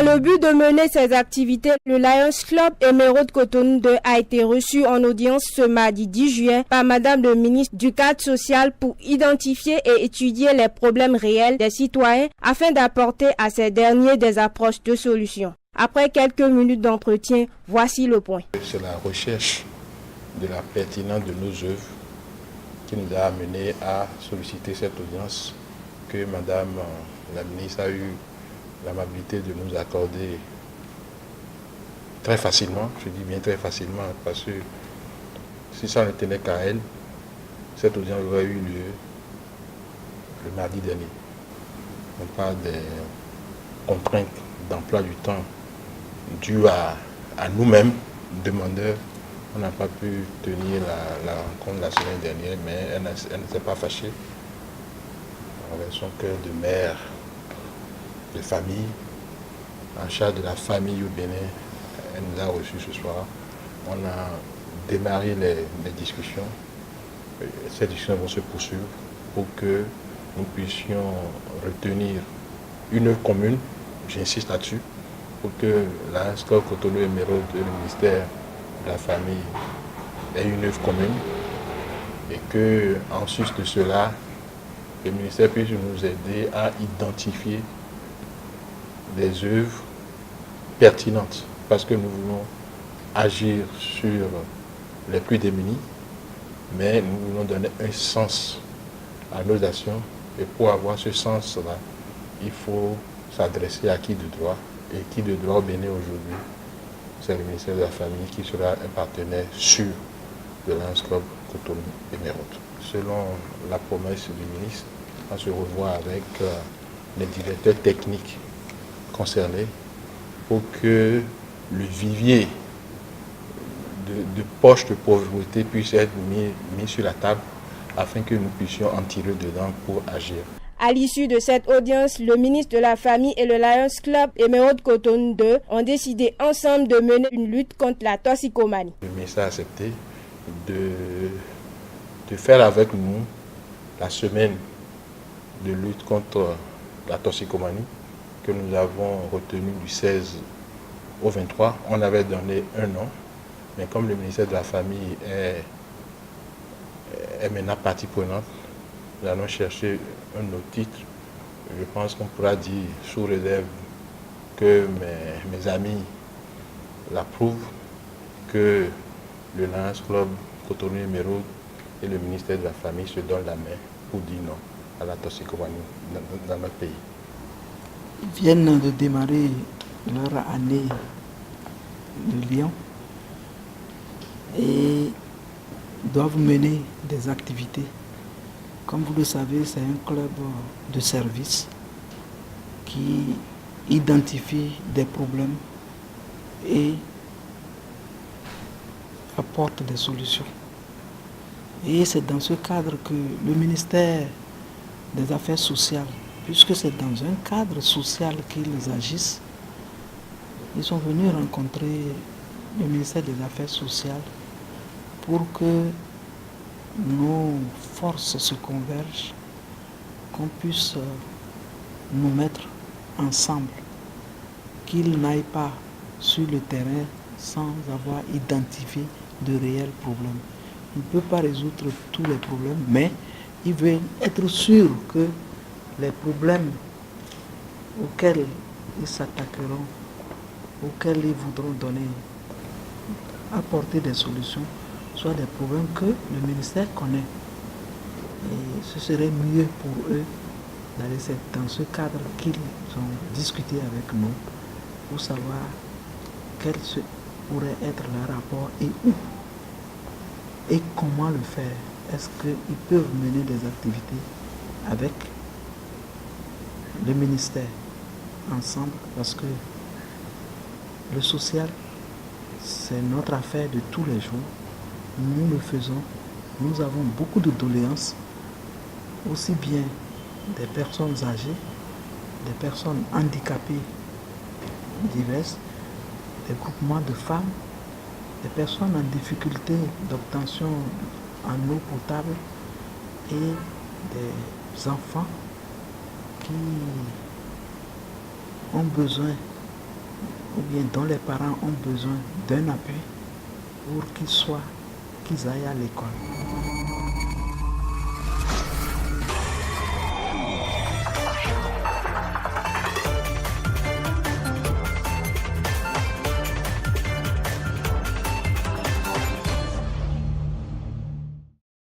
Dans le but de mener ses activités, le Lions Club Émeraude Cotonou 2 a été reçu en audience ce mardi 10 juin par Madame le ministre du Cadre social pour identifier et étudier les problèmes réels des citoyens afin d'apporter à ces derniers des approches de solutions. Après quelques minutes d'entretien, voici le point. C'est la recherche de la pertinence de nos œuvres qui nous a amené à solliciter cette audience que Madame la ministre a eu l'amabilité de nous accorder très facilement. Je dis bien très facilement parce que si ça ne tenait qu'à elle, cette audience aurait eu lieu le mardi dernier. On parle des contraintes d'emploi du temps dues à nous-mêmes, demandeurs. On n'a pas pu tenir la rencontre la semaine dernière, mais elle ne s'est pas fâchée. Avec son cœur de mère, de famille, en charge de la famille au Bénin, elle nous a reçus ce soir. On a démarré les discussions. Ces discussions vont se poursuivre pour que nous puissions retenir une œuvre commune, j'insiste là-dessus, pour que la Lions Club Cotonou Émeraude et le ministère de la Famille aient une œuvre commune et que, en sus de cela, le ministère puisse nous aider à identifier des œuvres pertinentes parce que nous voulons agir sur les plus démunis, mais nous voulons donner un sens à nos actions et pour avoir ce sens-là, il faut s'adresser à qui de droit et qui de droit au Bénin aujourd'hui, c'est le ministère de la Famille qui sera un partenaire sûr de Lions Club Cotonou Émeraude. Selon la promesse du ministre, on se revoit avec les directeurs techniques concernés pour que le vivier de poches de pauvreté puisse être mis sur la table afin que nous puissions en tirer dedans pour agir. À l'issue de cette audience, le ministre de la Famille et le Lions Club Émeraude Cotonou 2 ont décidé ensemble de mener une lutte contre la toxicomanie. Le ministre a accepté de faire avec nous la semaine de lutte contre la toxicomanie que nous avons retenue du 16 au 23. On avait donné un an, mais comme le ministère de la Famille est maintenant partie prenante, nous allons chercher un autre titre. Je pense qu'on pourra dire, sous réserve que mes amis l'approuvent, que le Lions Club Cotonou Émeraude et le ministère de la Famille se donnent la main pour dire non à la toxicomanie dans notre pays. Ils viennent de démarrer leur année de Lyon et doivent mener des activités. Comme vous le savez, c'est un club de service qui identifie des problèmes et apporte des solutions. Et c'est dans ce cadre que le ministère des Affaires sociales, puisque c'est dans un cadre social qu'ils agissent, ils sont venus rencontrer le ministère des Affaires sociales pour que nos forces se convergent, qu'on puisse nous mettre ensemble, qu'ils n'aillent pas sur le terrain sans avoir identifié de réels problèmes. Il ne peut pas résoudre tous les problèmes, mais il veut être sûr que les problèmes auxquels ils s'attaqueront, auxquels ils voudront apporter des solutions, soient des problèmes que le ministère connaît. Et ce serait mieux pour eux d'aller dans ce cadre qu'ils ont discuté avec nous pour savoir quel pourrait être leur rapport et où et comment le faire. Est-ce qu'ils peuvent mener des activités avec le ministère ensemble, parce que le social, c'est notre affaire de tous les jours. Nous le faisons. Nous avons beaucoup de doléances, aussi bien des personnes âgées, des personnes handicapées diverses, des groupements de femmes, des personnes en difficulté d'obtention en eau potable et des enfants qui ont besoin ou bien dont les parents ont besoin d'un appui pour qu'ils aillent à l'école.